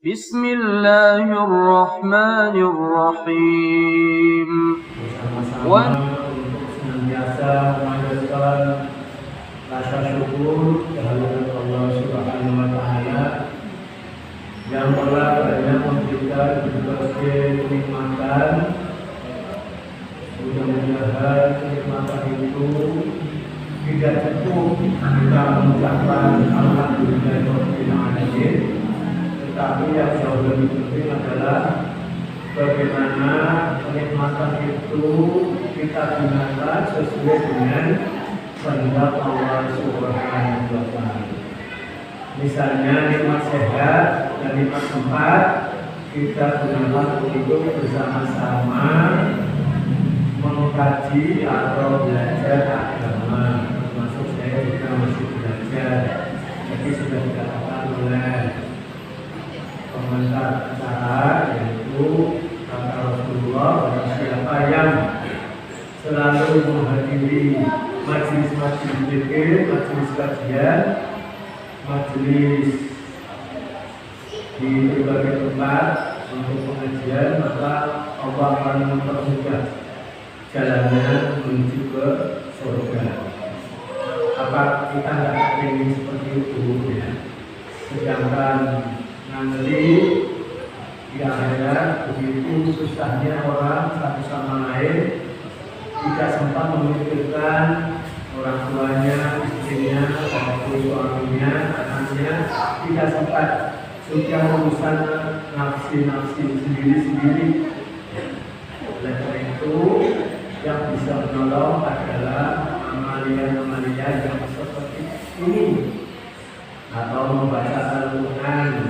Bismillahirrahmanirrahim. Bersama-sama untuk senantiasa memanjatkan rasa syukur kehadirat Allah Subhanahu wa Ta'ala yang telah banyak memberikan berbagai kenikmatan. Mudah-mudahan kenikmatan itu tidak cukup kita mengucapkan alhamdulillahirabbil alamin, tetapi yang jauh lebih penting adalah bagaimana kenikmatan itu kita gunakan sesuai dengan kehendak Allah Subhanahu wa Ta'ala. Misalnya nikmat sehat dan nikmat tempat kita gunakan untuk bersama-sama mengkaji atau belajar agama. Termasuk saya juga masih belajar, jadi sudah dikatakan oleh komentar acara, yaitu kata Rasulullah, barang siapa yang selalu menghadiri majelis-majelis zikir, majelis kajian, majelis di berbagai tempat untuk pengajian, maka Allah akan mempermudah jalannya menuju ke surga. Apa kita tidak ingin seperti itu ya? Sedangkan nanti di akhirat begitu susahnya orang satu sama lain, tidak sempat memikirkan orang tuanya, istrinya, maupun suaminya, anaknya, tidak sempat, sudah urusan nafsi-nafsi sendiri-sendiri. Oleh karena itu, yang bisa menolong adalah amalia-amalia yang seperti ini, atau membaca Al-Quran,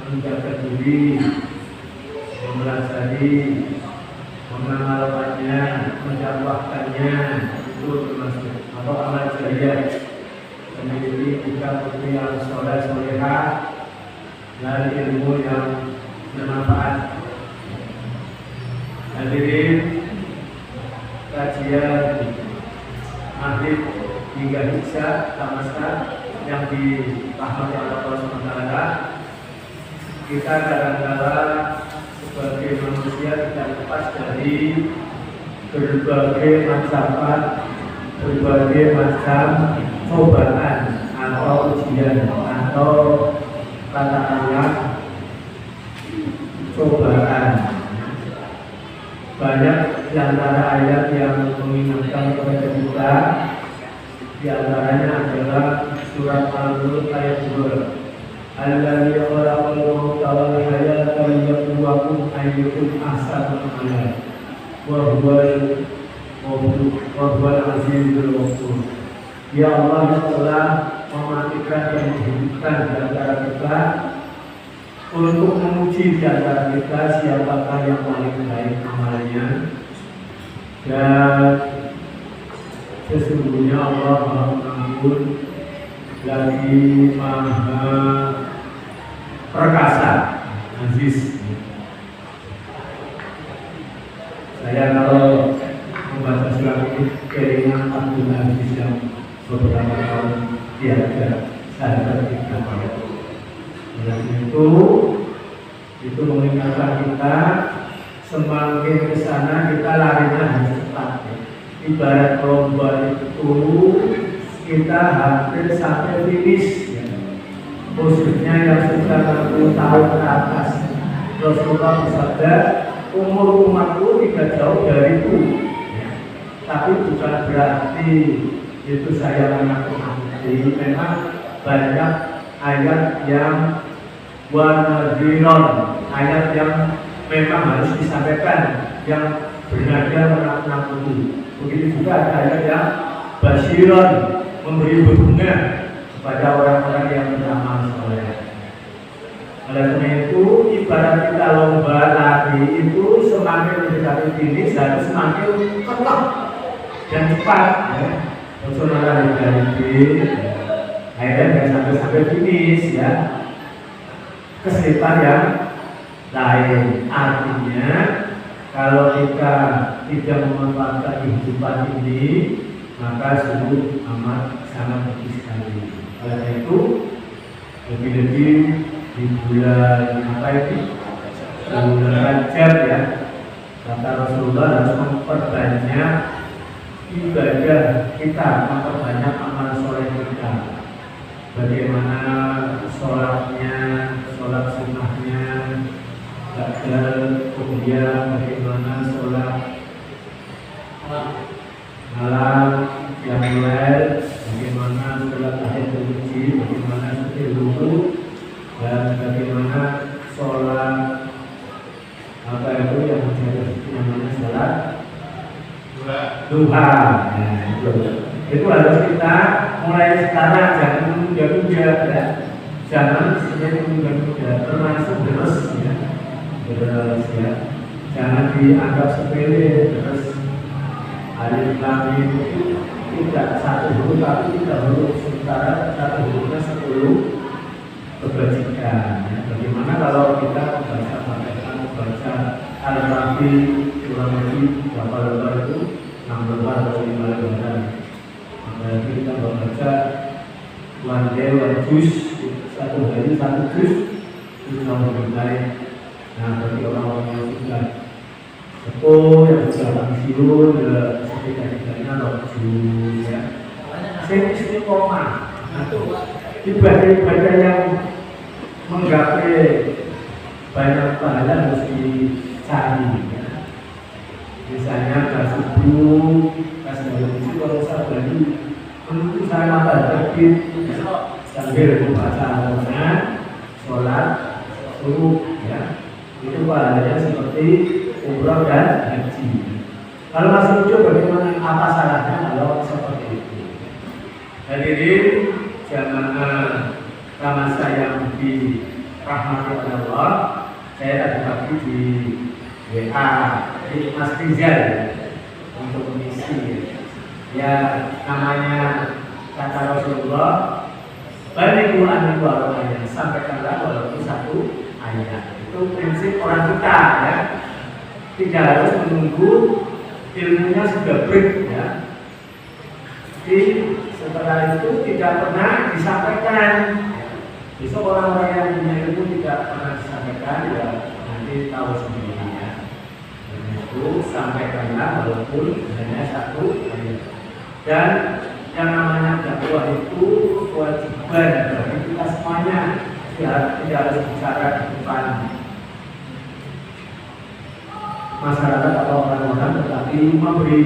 menjaga diri, mempelajari, mengamalkannya, mendakwahkannya, itu termasuk atau amal jariah. Memiliki juga bukti yang soleh-solehah dan ilmu yang bermanfaat. Hadirin, kajian maghrib hingga isya tamasya yang dirahmati Allah SWT, kita kadang-kadang sebagai manusia tidak lepas dari berbagai macam cobaan atau ujian atau katakanlah cobaan. Banyak di antara ayat yang mengingatkan kepada kita, di antaranya adalah surat Al-Mulk ayat 2. Alladzi khalaqal mauta wal hayata liyabluwakum ayyukum ahsanu amala wa huwal azizul ghafur. Ya Allah telah mematikan dan menghidupkan di antara kita untuk menguji di antara kita siapakah yang paling baik amalnya, dan sesungguhnya Allah Maha Pengampun lagi Maha Perkasa, Aziz. Saya kalau membaca surat ini keingat Abdul Aziz yang beberapa tahun diajar saya ketika dan itu mengingatkan kita semakin ke sana kita larinya harus cepat. Ibarat lomba itu kita hampir sampai finish, khususnya yang sudah 60 tahun ke atas. Rasulullah bersabda, umur umatku tidak jauh dariku, tapi bukan berarti itu saya menakut-nakuti. Memang banyak ayat yang wanadhiron, ayat yang memang harus disampaikan, yang bernada menakut-nakuti. Begitu juga ada ayat yang basyiron, memberi berbunga kepada orang-orang yang beramal soleh. Oleh karena itu, ibarat kita lomba lari itu semakin mendekati finish harus semakin ketat dan cepat. Untuk lari dari akhirnya nggak sampai finish ya. Kesulitan yang lain, artinya kalau kita tidak memanfaatkan kehidupan ini, maka sungguh amat sangat rugi sekali. Oleh karena itu, lebih-lebih di bulan apa itu? Bulan Rajab ya. Kata Rasulullah harus memperbanyak ibadah kita, memperbanyak amal soleh kita. Bagaimana sholatnya, sholat sunnahnya, kemudian bagaimana sholat malam yang mulai, bagaimana sholat tahiyatul masjid, bagaimana seperti wudu, dan bagaimana sholat apa itu yang namanya sholat duha. Nah, itu harus kita mulai sekarang, jangan menunda-nunda ya. Jangan sering menunda-nunda, termasuk terus ya. Terus ya. Jangan dianggap sepele, terus alif lam mim itu tidak satu huruf tapi tiga huruf, sementara satu hurufnya 10 kebajikan. Ya. Bagaimana kalau kita membaca Al-Rafi kurang lebih berapa lembar itu? 6 lembar atau 5 lembar. Berarti kita membaca one day one juz, satu hari satu juz, itu sama dengan. Nah, bagi orang-orang yang sudah sepuh, yang sudah pensiun, setidak-tidaknya juz ya. Sini koma. Nah, ibadah-ibadah yang menggapai banyak pahala harus dicari ya. Misalnya pas subuh, pas bangun itu kalau saya bagi menunggu saya mata terbit sambil membaca Al-Quran, sholat, subuh ya. Itu pahalanya seperti umrah dan haji. Kalau masih lucu bagaimana, apa salahnya kalau seperti itu? Hadirin jamaah sama saya dirahmati Allah, saya tadi pagi di WA di Mas Rizal untuk mengisi ya, namanya kata Rasulullah, balikul anil warohanya, sampaikanlah walaupun satu ayat. Itu prinsip orang kita ya, tidak harus menunggu ilmunya sudah break ya. Jadi setelah itu tidak pernah disampaikan. Besok orang-orang yang punya ilmu tidak pernah disampaikan ya, nanti tahu sendiri ya. Dan itu sampaikanlah walaupun hanya satu ayat. Dan yang namanya dakwah itu kewajiban bagi kita semuanya. Tidak harus bicara di depan masyarakat atau orang-orang, tetapi memberi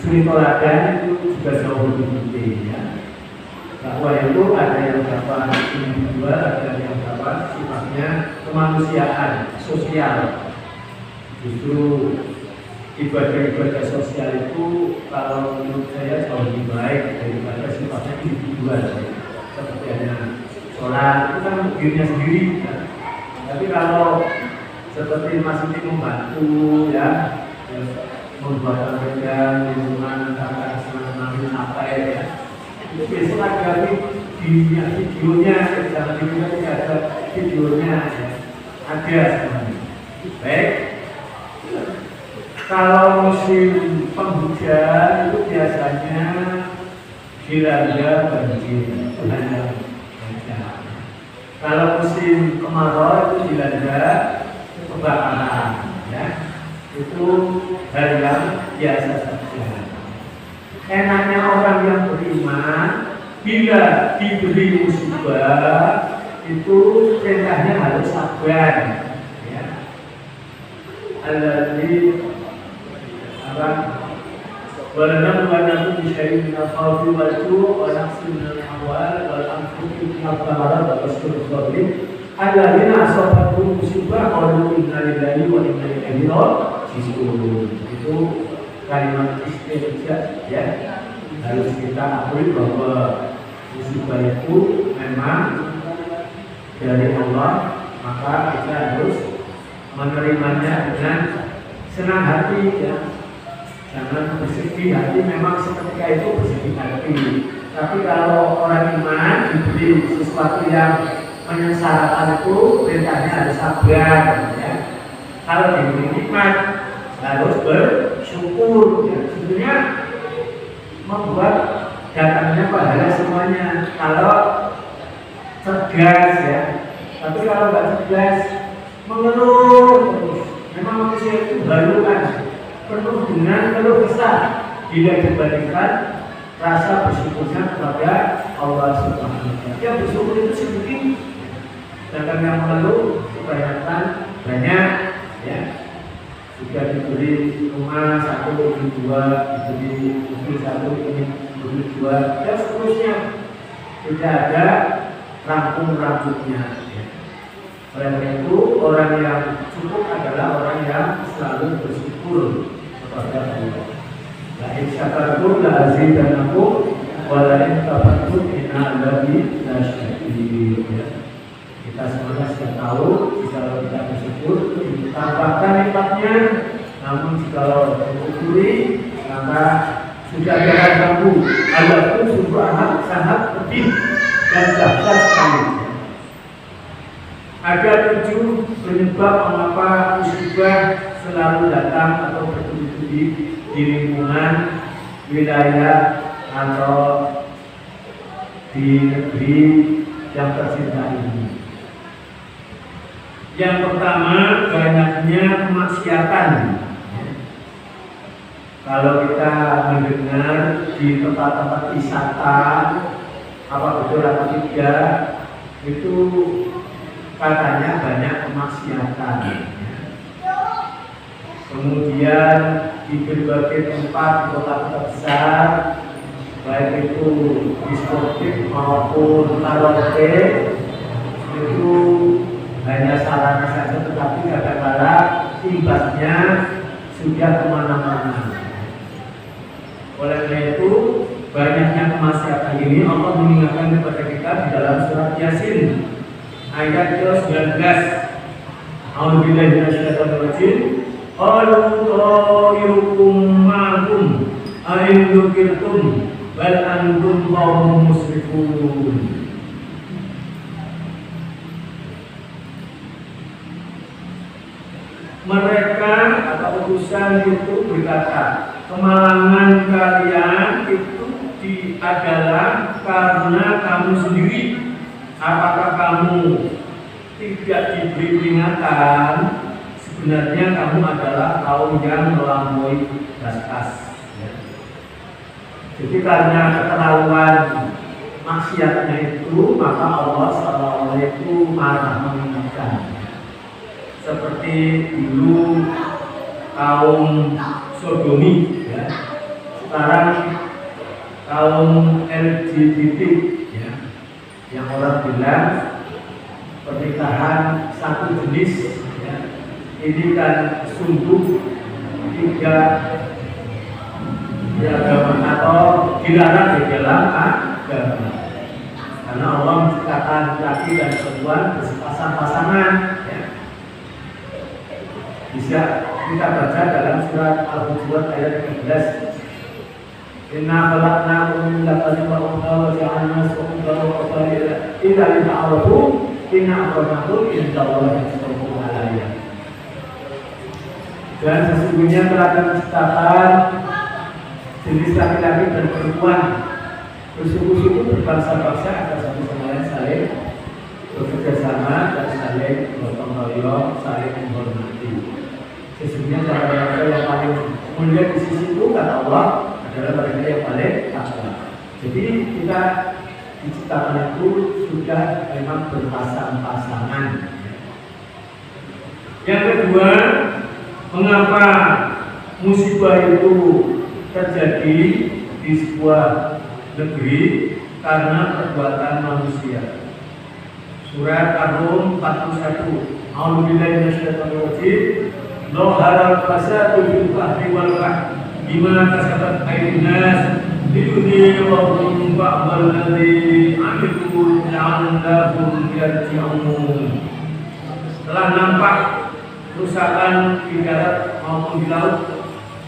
suri teladan itu juga jauh lebih penting ya. Dakwah itu ada yang dapat individual, ada yang dapat sifatnya kemanusiaan, sosial. Justru ibadah-ibadah sosial itu kalau menurut saya jauh lebih baik daripada sifatnya individual. Seperti hanya sholat itu kan dirinya sendiri ya. Tapi kalau seperti masih membantu ya, membuat kerja lingkungan tata keselamatan apa ya, itu besok ada videonya, jangan videonya tidak ada videonya ya. Ada semuanya. Baik, kalau musim penghujan itu biasanya dilanda banjir, hanya kalau musim kemarau itu dilanda kebakaran ya. Itu hal yang biasa saja. Enaknya orang yang beriman bila diberi musibah itu perintahnya harus sabar ya. Alladzi Walanabluwannakum bisyai'in minal khawfi wal ju'i wa naqsin minal amwali wal anfusi wal thamarati wa bashshiril sabirin alladzina asabatuhum musibah qalu inna lillahi wa inna ilaihi raji'un. Itu kalimat istirja ya, harus kita akui bahwa musibah itu memang dari Allah, maka kita harus menerimanya dengan senang hati ya. Jangan bersedih hati, memang seketika itu bersedih hati. Tapi kalau orang iman diberi sesuatu yang menyengsarakan itu, perintahnya harus sabar ya. Kalau diberi nikmat harus bersyukur ya. Sebenarnya membuat datangnya pahala semuanya. Kalau tegas ya, Tapi kalau nggak cerdas, mengeluh terus. Memang manusia itu haluan, penuh dengan keluh kesah. Bila dibandingkan rasa bersyukurnya kepada Allah Subhanahu wa Ta'ala. Yang bersyukur itu sedikit, sedangkan yang mengeluh kebanyakan banyak. Ya, sudah diberi rumah satu, diberi dua, diberi mobil satu, ini diberi dua, dan seterusnya. Tidak ada rampung-rampungnya. Ya. Oleh karena itu, orang yang cukup adalah orang yang selalu bersyukur kepada Allah. La in syakartum la azidanakum wa la in kafartum inna adzabi lasyadid. Kita semuanya sudah tahu, jika kita bersyukur ditambahkan nikmatnya, namun jika bersyukuri maka sudah jangan ganggu. Allah itu sungguh amat sangat pedih dan dahsyat sekali. Ada 7 penyebab mengapa musibah selalu datang atau bertubi-tubi di lingkungan wilayah atau di negeri yang tercinta ini. Yang pertama, banyaknya kemaksiatan. Kalau kita mendengar di tempat-tempat wisata, apa betul atau tidak, itu katanya banyak kemaksiatan. Kemudian di berbagai tempat di kota-kota besar, baik itu diskotik maupun karaoke, itu hanya sarana saja, tetapi kadang-kadang imbasnya sudah kemana-mana. Oleh karena itu, banyaknya kemaksiatan ini Allah mengingatkan kepada kita di dalam surat Yasin ayat 19. A'udzubillahi minasyaitonir rajim. Qalu ta'irukum ma'akum ain dzukirtum bal antum qaumun musrifun. Mereka atau utusan itu berkata, kemalangan kalian itu adalah karena kamu sendiri. Apakah kamu tidak diberi peringatan? Sebenarnya kamu adalah kaum yang melampaui batas. Jadi karena keterlaluan maksiatnya itu, maka Allah SWT itu marah mengingatkan. Seperti dulu kaum Sodomi, ya. Sekarang kaum LGBT, ya. Yang orang bilang pernikahan satu jenis, ya. Ini kan sungguh tidak diagama atau dilarang di dalam agama. Karena Allah menciptakan laki dan perempuan bersepasang-pasangan. Ya. Bisa kita baca dalam surat Al-Hujurat ayat 13. Inna khalaqnakum min dhakarin wa untha wa ja'alna shu'uban wa qabaila illa lita'arafu inna akramakum indallahi atqakum alayya. Dan sesungguhnya telah menciptakan jenis laki-laki dan perempuan bersuku-suku berbangsa-bangsa agar satu sama lain saling bekerja sama dan saling bergotong royong, saling menghormati. Sesungguhnya mereka yang paling mulia di sisi itu kata Allah adalah mereka yang paling takwa. Jadi kita diciptakan itu sudah memang berpasang-pasangan. Yang kedua, mengapa musibah itu terjadi di sebuah negeri? Karena perbuatan manusia. Surat Ar-Rum 41. A'udzubillahi minasyaitonir rajim. Lohara fasadu fil bahri wal bahr bima kasabat aydin nas liyudhi'ahum ba'dal ladzi 'amilu la'allahum yarji'un. Telah nampak kerusakan di darat maupun di laut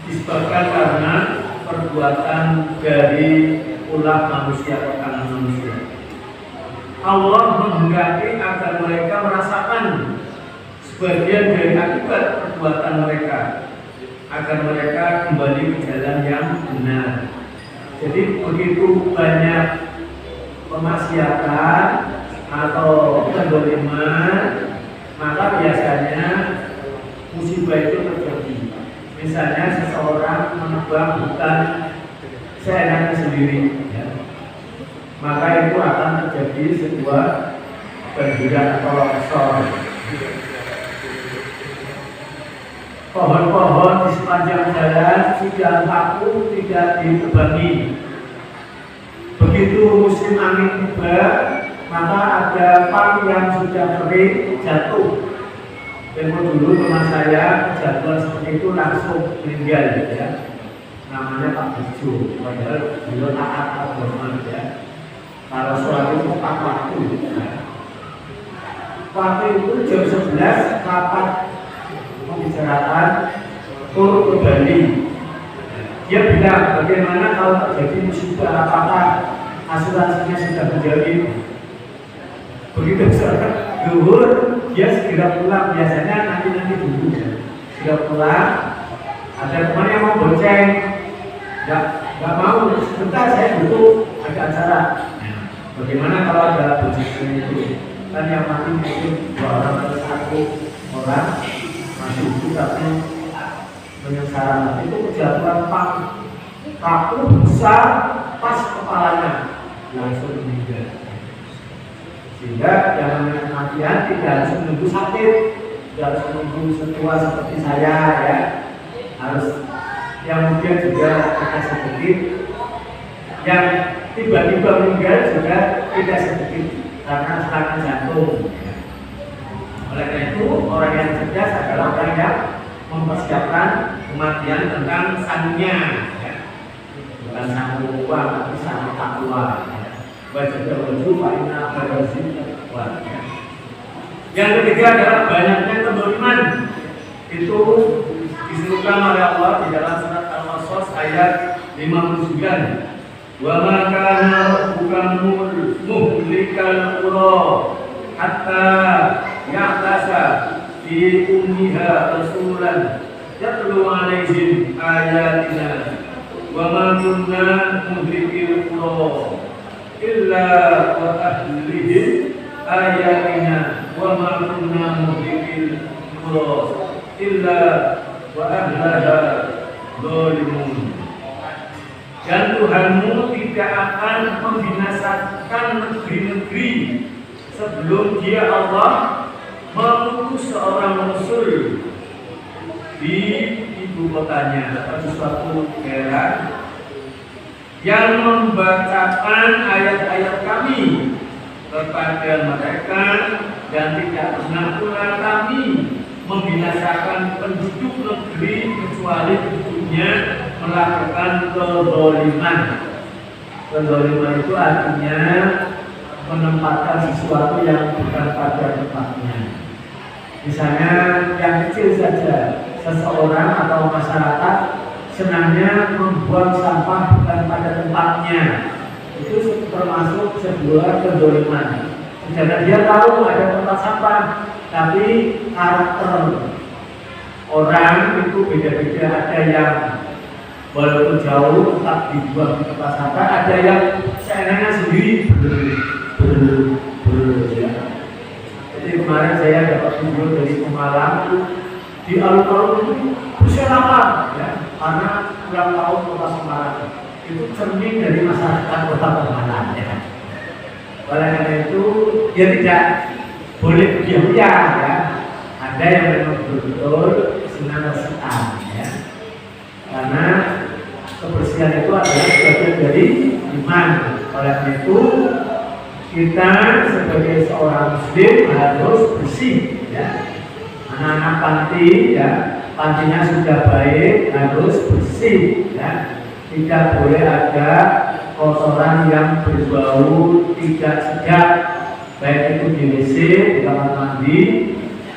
disebabkan karena perbuatan dari ulah manusia atau tangan manusia. Allah menghendaki agar mereka merasakan sebagian dari akibat perbuatan mereka, agar mereka kembali ke jalan yang benar. Jadi begitu banyak kemaksiatan, atau kezaliman, maka biasanya musibah itu terjadi. Misalnya seseorang menebang hutan seenaknya sendiri, ya. Maka itu akan terjadi sebuah banjiran atau longsor. Pohon-pohon di sepanjang jalan sudah vakum, tidak ditebangi. Begitu musim angin tiba, maka ada pang yang sudah kering jatuh. Tempo dulu teman saya kejatuhan seperti itu langsung meninggal, ya. Namanya Pak Bejo, padahal beliau taat agama, ya. Kalau sholat itu tepat waktu. Waktu itu jam 11 rapat membicarakan turun ke Bali. Dia bilang bagaimana kalau terjadi musibah, apakah asuransinya sudah menjamin? Begitu zuhur dia segera pulang, biasanya nanti dulu segera pulang. Ada teman yang mau bonceng, nggak mau, sebentar saya butuh ada acara. Bagaimana kalau ada bonceng itu? Kan yang mati mungkin 2 orang atau 1 orang masih itu, tapi penyesaran itu kejatuhan paku besar pas kepalanya langsung meninggal. Sehingga yang namanya kematian tidak harus menunggu sakit, tidak harus menunggu setua seperti saya, ya. Harus yang mungkin juga ada sedikit, yang tiba-tiba meninggal juga tidak sedikit karena serangan jantung. Oleh karena itu orang yang cerdas adalah orang yang mempersiapkan kematian tentang sannya, ya. Bukan sangu uang, tapi sangu takwa. Yang ketiga adalah banyaknya kezaliman. Itu disebutkan oleh Allah di dalam surat Al-Qasas ayat 59. Wa ma kana rabbuka muhlikal qura hatta ya'tasa fi ummiha rasulan yatlu 'alaihim ayatina wa ma kunna muhlikil qura illa wa ahlihim ayatina wa ma kunna muhlikil qura illa wa ahlaha zalimun. Dan Tuhanmu tidak akan membinasakan negeri-negeri sebelum Dia Allah mengutus seorang rasul di ibu kotanya atau suatu daerah yang membacakan ayat-ayat Kami kepada mereka, dan tidak pernah pula Kami membinasakan penduduk negeri kecuali penduduknya melakukan kezaliman. Kezaliman itu artinya menempatkan sesuatu yang bukan pada tempatnya. Misalnya yang kecil saja, seseorang atau masyarakat senangnya membuang sampah bukan pada tempatnya, itu termasuk sebuah kezaliman. Sedangkan dia tahu ada tempat sampah, tapi karakter orang itu beda-beda. Ada yang walaupun jauh tetap dibuang di tempat sampah, ada yang seenaknya sendiri ya. Jadi kemarin saya dapat video dari Pemalang di alun-alun itu berserakan, ya, karena ulang tahun Kota Semarang. Itu cermin dari masyarakat Kota Pemalang, ya. Oleh karena itu dia tidak boleh diam-diam, ya. Ada yang memang betul-betul senang-senang, ya. Karena kebersihan itu adalah bagian dari iman. Oleh karena itu kita sebagai seorang muslim harus bersih, ya. Anak-anak panti, ya, pantinya sudah baik, harus bersih, ya. Tidak boleh ada kotoran yang berbau tidak sedap, baik itu di WC, di kamar mandi,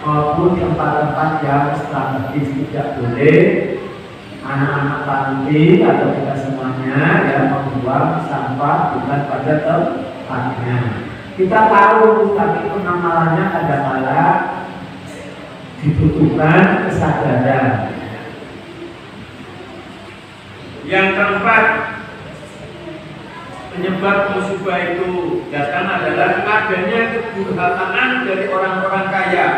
maupun tempat-tempat yang strategis. Tidak boleh anak-anak panti atau kita semuanya yang membuang sampah bukan pada tempatnya. Kita tahu, tapi penamalannya kadang-kala dibutuhkan kesadaran. Yang keempat, penyebab musibah itu datang adalah adanya kedurhakaan dari orang-orang kaya.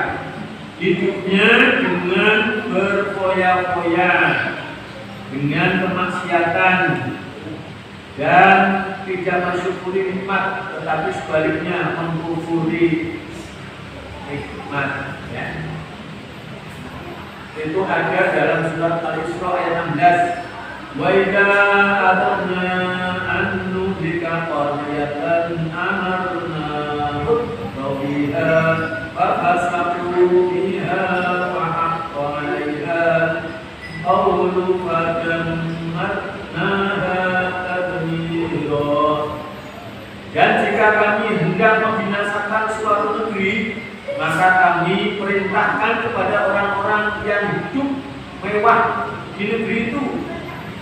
Hidupnya dengan berfoya-foya, dengan kemaksiatan, dan tidak mensyukuri nikmat, tetapi sebaliknya mengkufuri nikmat. Ya. Itu ada dalam surat Al-Isra ayat 16. Wa idza aradna an nuhlika qaryatan amarna biha fa fasaqu biha wa haqqa 'alaiha qawlu fadammarnaha tadmira. Dan jika kami hendak membinasakan suatu negeri, maka kami perintahkan kepada orang-orang yang hidup mewah di negeri itu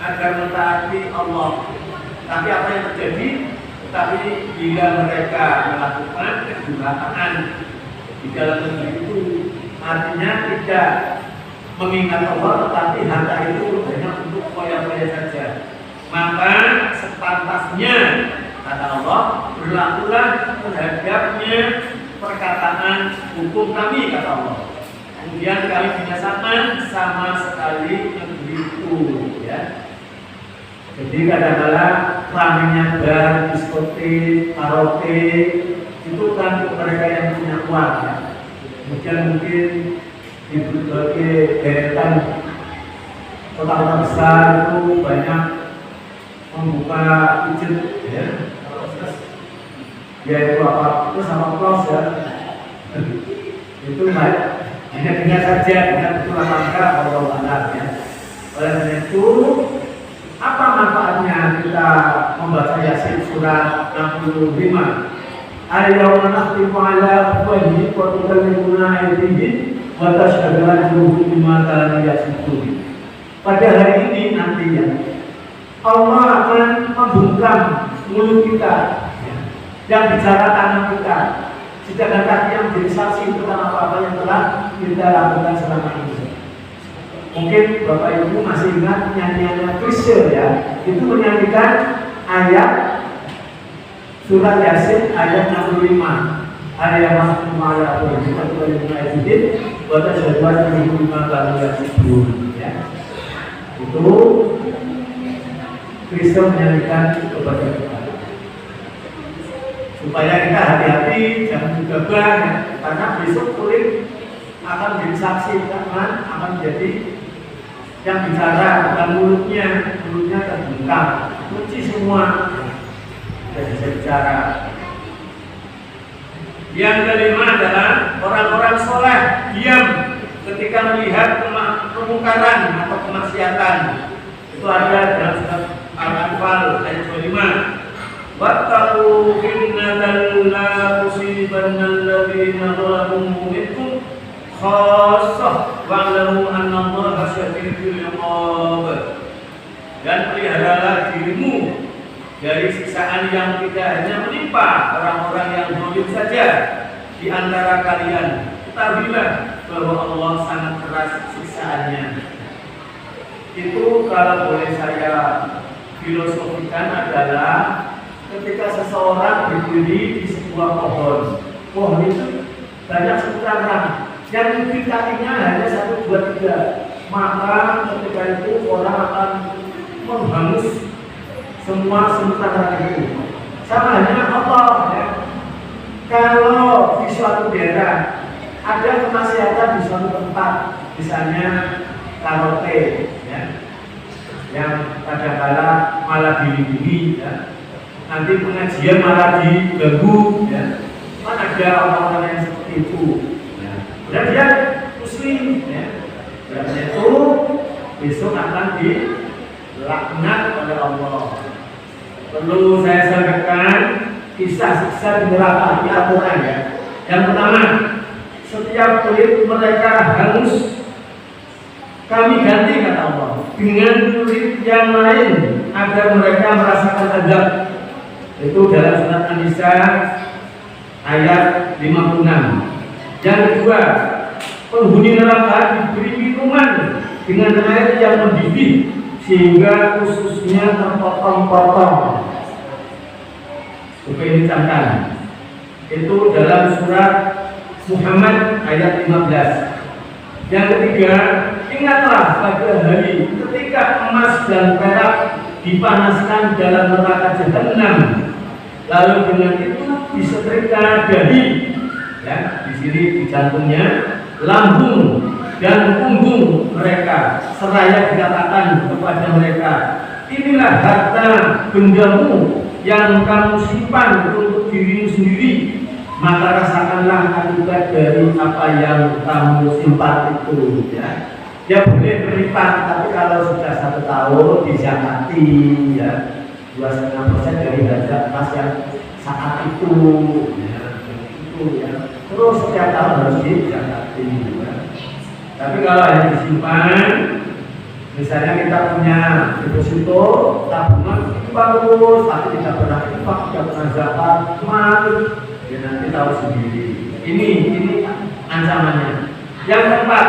agar mentaati Allah. Tapi apa yang terjadi? Tapi bila mereka melakukan kedurhakaan di dalam negeri itu, artinya tidak mengingat Allah, tetapi harta itu hanya untuk foya-foya saja, maka sepantasnya, kata Allah, berlakulah terhadapnya perkataan hukum kami, kata Allah. Kemudian kami binasakan sama sekali negeri itu, ya. Jadi kadang-kadang ramenya bar, diskotik, karaoke itu kan untuk mereka yang punya uang, ya. Kemudian mungkin di berbagai deretan kota-kota besar itu banyak membuka izin, ya. Yaitu apa? Itu sama close, ya. Itu baik. Hanya dengar saja, dengan betul apa enggak, kalau benar, ya. Oleh karena itu, apa manfaatnya kita membaca Yasin surat 65? Al-yawma nakhtimu ala afwahihim wa tukallimuna aydihim wa tashhadu arjuluhum bima kanu yaksibun. Pada hari ini nantinya Allah akan membungkam mulut kita, yang bicara tangan kita, sedangkan kaki yang menjadi saksi tentang apa-apa yang telah kita lakukan selama ini. Mungkin Bapak Ibu masih ingat nyanyiannya Krisye, ya. Itu menyanyikan ayat surat Yasin ayat 65. Ayat masuk mala itu kita boleh mulai sedikit. Buat sebuah 65 kali Yasin, ya. Itu Krisye menyanyikan kepada kita supaya kita hati-hati, jangan gegabah, ya. Karena besok kulit akan menjadi saksi, karena akan menjadi yang bicara, bukan mulutnya terbungkam, kunci semua, tidak bisa bicara. Yang kelima adalah orang-orang soleh diam ketika melihat kemungkaran atau kemaksiatan. Itu ada dalam surat Al-Anfal ayat 25. Wattaqu fitnatan la tusibanna alladziina zalamu minkum khassah wa'lamu anna Allaha syadidul 'iqab. Dan peliharalah dirimu dari siksaan yang tidak hanya menimpa orang-orang yang zalim saja di antara kalian. Ketahuilah bahwa Allah sangat keras siksaannya. Itu kalau boleh saya filosofikan adalah ketika seseorang berdiri di sebuah pohon itu banyak sebutan yang mungkin kakinya hanya 1, 2, 3, maka ketika itu orang akan menghangus semua sebutan itu. Sama halnya Allah, ya. Kalau di suatu daerah ada kemaksiatan di suatu tempat, misalnya karaoke, ya, yang kadang-kala malah dilindungi, ya. Nanti pengajian malah diganggu, ya. Kan ada orang-orang yang seperti itu, ya. Dan dia muslim, ya. Dan itu besok akan dilaknat oleh Allah. Perlu saya sampaikan kisah siksa di neraka di Al-Quran, ya. Yang pertama, setiap kulit mereka hangus kami ganti, kata Allah, dengan kulit yang lain agar mereka merasakan azab. Itu dalam surat An-Nisa ayat 56. Yang kedua, penghuni neraka diberi minuman dengan air yang mendidih sehingga ususnya terpotong-potong. Coba ini camkan. Itu dalam surat Muhammad ayat 15. Yang ketiga, ingatlah pada hari ketika emas dan perak dipanaskan dalam neraka jahanam. Lalu dengan itu disetrika dahi, ya, di sini di jantungnya, lambung dan punggung mereka, seraya dikatakan kepada mereka, inilah harta bendamu yang kamu simpan untuk dirimu sendiri, maka rasakanlah akibat dari apa yang kamu simpan itu. Ya, ya boleh berlipat, tapi kalau sudah 1 tahun dizakati, ya 2,5% dari harga emas yang saat itu, ya, itu ya. Terus setiap tahun harus dizakati. Ya. Tapi kalau hanya disimpan, misalnya kita punya deposito tabungan itu bagus, tapi tidak pernah infak, tidak pernah zakat, mati, ya nanti tahu sendiri. Ini ancamannya. Yang keempat,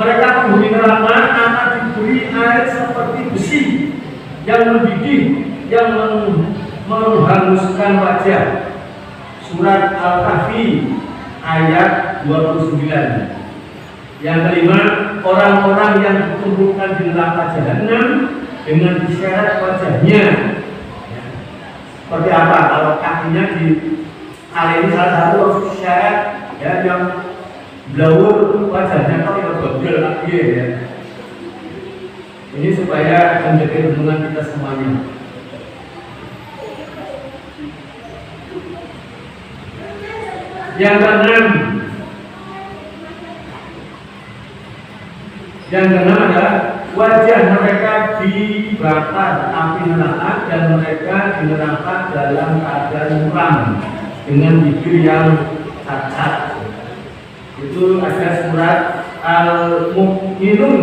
mereka penghuni neraka akan diberi air seperti besi yang mendidih, yang menghanguskan wajah. Surat Al-Kahfi ayat 29. Yang kelima, orang-orang yang dikumpulkan di neraka jahanam dengan diseret wajahnya. Ya. Seperti apa? Kalau kakinya di kali ini salah satu harus diseret, ya, yang blawur wajahnya kalau tidak bobel lagi, ya. Ini supaya menjadi hubungan kita semuanya. Yang keenam adalah wajah mereka dibakar api neraka dan mereka di neraka dalam keadaan muram dengan bibir yang cacat. Itu ada surat Al-Mu'minun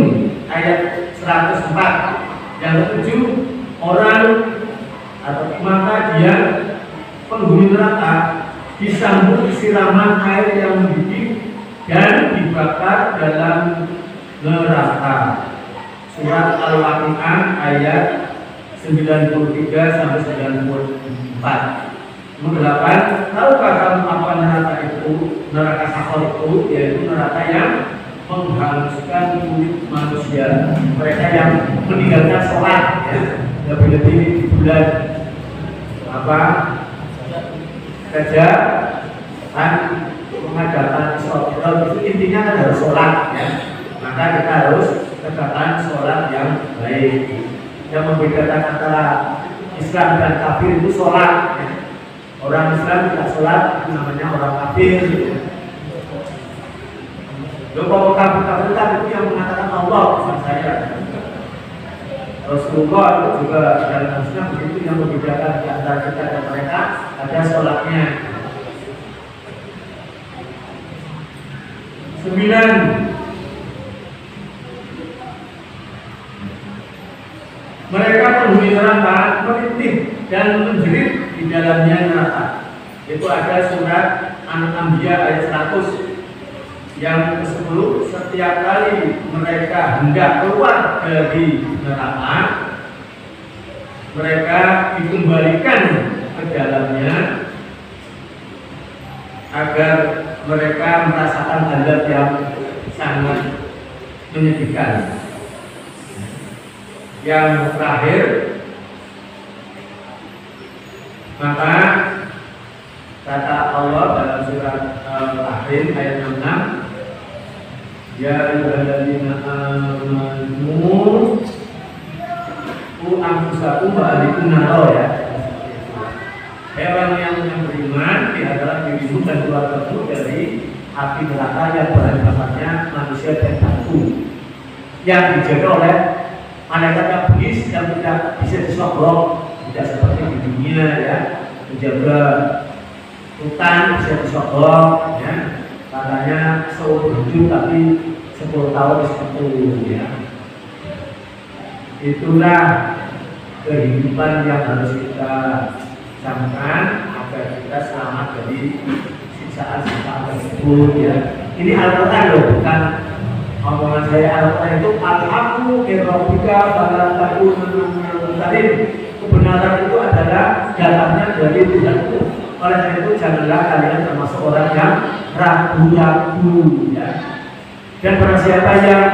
ayat 104. Yang ketujuh, orang atau maka dia penghuni neraka disambut siraman air yang mendidih dan dibakar dalam neraka. Surat Al-Waqi'ah ayat 93 sampai 94. Nomor 8, tahukah kamu apa neraka itu? Neraka Sakor itu yaitu neraka yang menghanguskan kulit manusia. Mereka yang meninggalkan sholat, ya, lebih-lebih di bulan apa saja kan mengadakan sholat. Itu intinya kan harus sholat, ya. Maka kita harus tegakkan sholat yang baik. Yang membedakan antara Islam dan kafir itu sholat, ya. Orang Islam tidak sholat itu namanya orang kafir. Kalau kafir itu yang mengatakan Allah, bukan saya. Rasulullah itu juga dalam hadisnya begitu, yang membedakan di antara kita dan mereka ada sholatnya. 9. Mereka penghuni neraka merintih dan menjerit di dalamnya neraka. Itu ada surat An-Anbiya ayat 100. Yang ke-10, setiap kali mereka hendak keluar dari neraka, mereka dikembalikan ke dalamnya agar mereka merasakan azab yang sangat menyedihkan. Yang terakhir, maka kata Allah dalam surat Al-Tahrim ayat 66, ya ayyuhalladzina amanu qu anfusakum wa ahlikum nar, ya. Orang yang beriman adalah dirimu dan keluargamu dari api neraka yang bahan bakarnya manusia dan batu, yang dijaga oleh malaikat iblis yang tidak bisa disobok, tidak seperti di dunia, ya, menjaga hutan bisa disobok, ya, katanya seumur hidup tapi 10 tahun seperti itu, ya. Itulah kehidupan yang harus kita camkan agar kita selamat dari siksaan-siksaan tersebut, ya. Ini Al-Quran loh, bukan omongan saya. Al-Quran itu al-haqqu min rabbika fala takunanna minal mumtarin. kebenaran itu adalah datangnya dari Tuhanmu. Oleh karena itu janganlah kalian termasuk orang yang ragu-ragu, ya. Dan barang siapa yang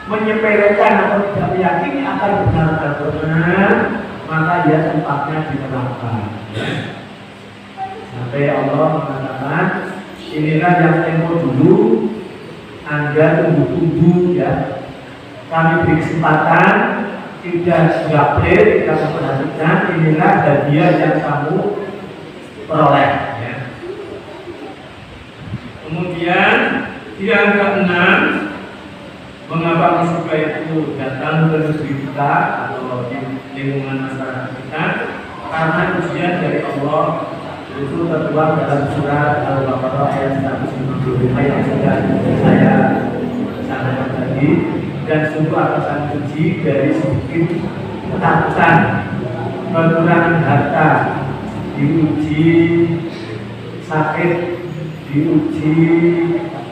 menyepelekan atau tidak meyakini akan benar Al-Quran, maka dia tempatnya di neraka. Sampai Allah mengatakan, inilah yang tempo dulu Anda tunggu-tunggu, ya. Kami beri kesempatan, tidak gapir, tidak memperhatikan, inilah hadiah yang kamu peroleh, ya. Kemudian yang keenam, mengapa musibah itu datang ke negeri kita atau di lingkungan masyarakat kita? Karena ujian dari Allah itu tertuang dalam surat Al-Baqarah ayat 155 yang sudah saya sampaikan tadi. Dan sungguh akan uji dari sedikit ketakutan, kekurangan harta, diuji sakit, diuji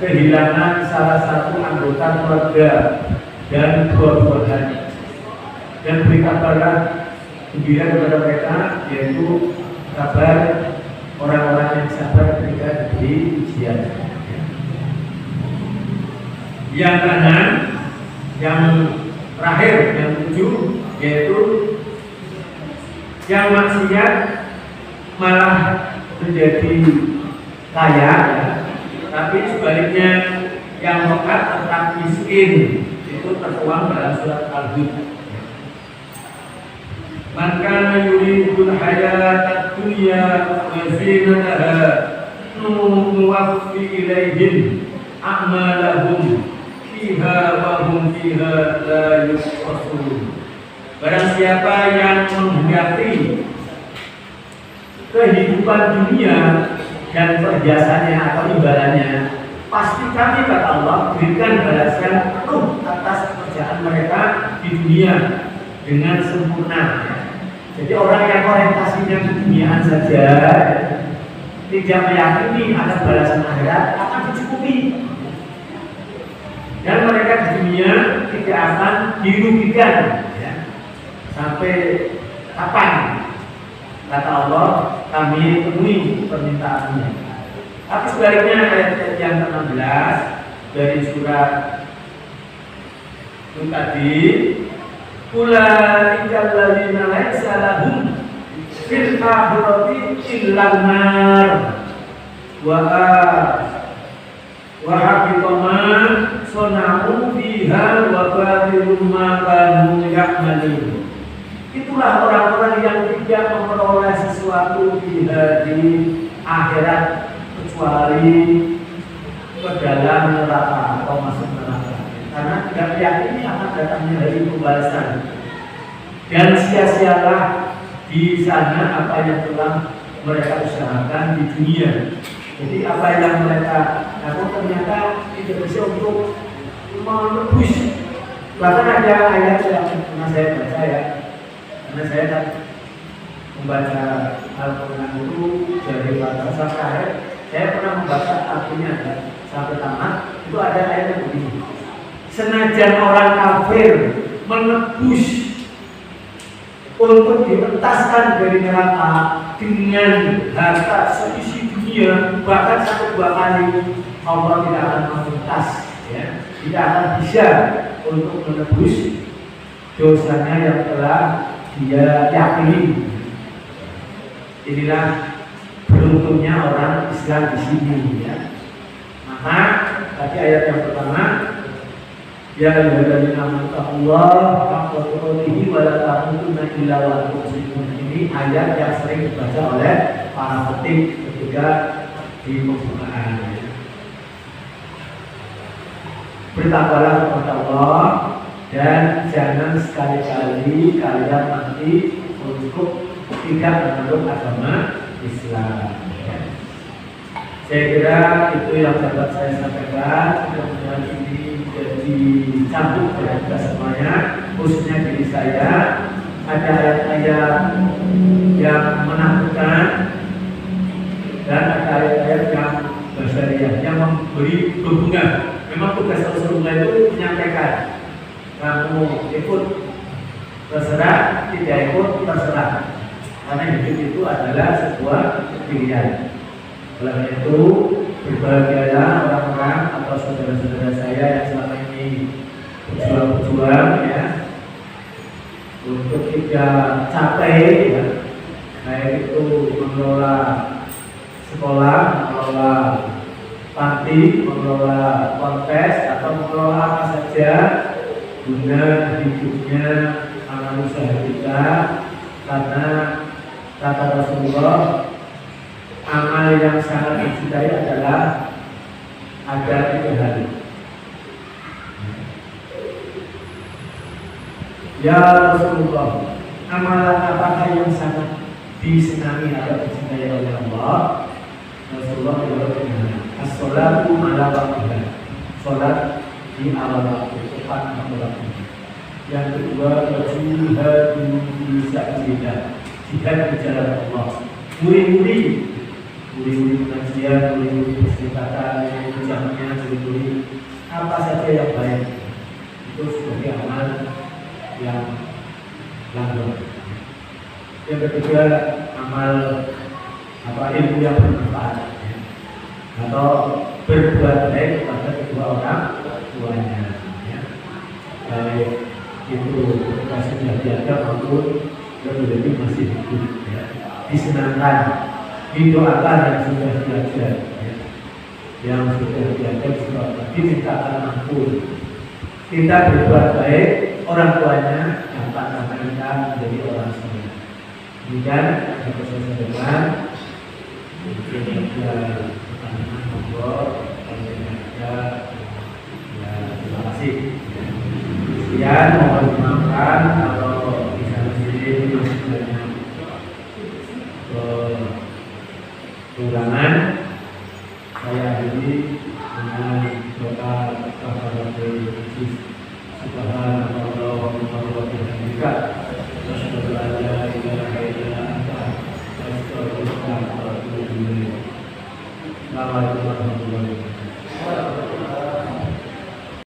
kehilangan salah satu anggota keluarga dan buah-buahan. Dan beri kabarlah gembira kepada mereka, yaitu kabar orang-orang yang sabar ketika diberi ujian. Yang kanan, yang terakhir, yang tujuh, yaitu yang maksiat malah menjadi kaya, ya. Tapi sebaliknya yang taat tetap miskin, itu tertuang dalam surat Al-Hud. Man kana yuridul hayatad dunya wa zinataha nuwaffi ilaihim a'malahum fiha wa hum fiha la yusqasun. Barang siapa yang menghendaki kehidupan dunia dan perhiasannya atau imbalannya, pasti kami, kata Allah, berikan balasan penuh atas pekerjaan mereka di dunia dengan sempurna. Jadi orang yang orientasinya keduniaan saja, tidak meyakini ada balasan akhirat, akan dicukupi. Dan mereka di dunia tidak akan dirugikan, ya. Sampai kapan? Kata Allah, kami penuhi permintaannya. Tapi sebaliknya ayat yang ke-16 dari surat itu tadi, ulaika alladziina laisa lahum fil akhirati illan nar wa habita ma sana'u fiha wa batilun ma kanu ya'malun. Itulah orang-orang yang tidak memperoleh sesuatu di hari akhirat kecuali ke dalam neraka atau masuk neraka, karena tidak meyakini akan datangnya hari pembalasan. Dan sia-sialah di sana apa yang telah mereka usahakan di dunia. Jadi apa yang mereka lakukan ternyata tidak bisa untuk menebus. Bahkan ada ayat yang pernah saya baca, ya. Karena saya kan membaca Al-Quran itu dari bahasa sampai akhir, saya pernah membaca artinya, ya, sampai tamat. Itu ada ayat yang begini: senajan orang kafir menebus untuk dientaskan dari neraka dengan harta seisi dunia, bahkan 1-2 kali, Allah tidak akan menentas, ya, tidak akan bisa untuk menebus dosanya yang telah dia yakini. Inilah beruntungnya orang Islam di sini, ya. Maka tadi ayat yang pertama, ya ayyuhalladzina amanu taqullaha haqqa tuqatih wa la tamutunna illa wa antum muslimun. Ini ayat yang sering dibaca oleh para khatib ketika di pembukaan. Bertakwalah kepada Allah dan jangan sekali-kali kalian mati untuk tidak menurut agama Islam. Saya kira itu yang dapat saya sampaikan. Mudah-mudahan ini jadi cabut oleh kita semuanya, khususnya diri saya. Ada ayat-ayat yang menakutkan dan ada ayat-ayat yang basyariah yang memberi berbunga. Memang tugas Rasulullah itu menyampaikan, kamu ikut terserah, tidak ikut terserah. Karena hidup itu adalah sebuah pilihan. Oleh itu, berbahagialah orang-orang atau saudara-saudara saya yang selama ini berjuang ya untuk tidak capek ya, baik itu mengelola sekolah, mengelola panti, mengelola kontes atau mengelola apa saja guna hidupnya amal usaha kita, karena kata Rasulullah amal yang sangat dicintai adalah ada 3 hal. Ya Rasulullah, amalan apakah yang sangat disenangi atau dicintai oleh Allah? Rasulullah berkata, as-sholatu ala waqtiha, sholat di awal waktu, tepat waktu. Yang kedua, jihadu fi sabilillah, jihad di jalan Allah. Muri-muri pengajian, muri-muri perserikatan, muri-muri jamiah, muri-muri apa saja yang baik itu sebagai amal yang langgeng. Yang ketiga, amal ilmu yang bermanfaat atau berbuat baik kepada kedua orang tuanya ya. Baik itu ketika sudah diada maupun lebih masih hidup ya. Disenangkan, didoakan yang sudah diajar ya. Yang sudah diajar sudah dimintakan ampun. Kita berbuat baik, orang tuanya dapat sampai kita menjadi orang soleh. Demikian ada pesan-pesan mungkin ada pertanyaan ngobrol kalau ada ya terima kasih. Sekian, mohon dimaafkan kalau di sana sini masih banyak kekurangan. Saya akhiri dengan doa kafaratul majlis. Subhanallah wa bihamdihi, asyhadu an la ilaha illa anta, astaghfiruka wa atubu ilaik. Assalamualaikum warahmatullahi wabarakatuh.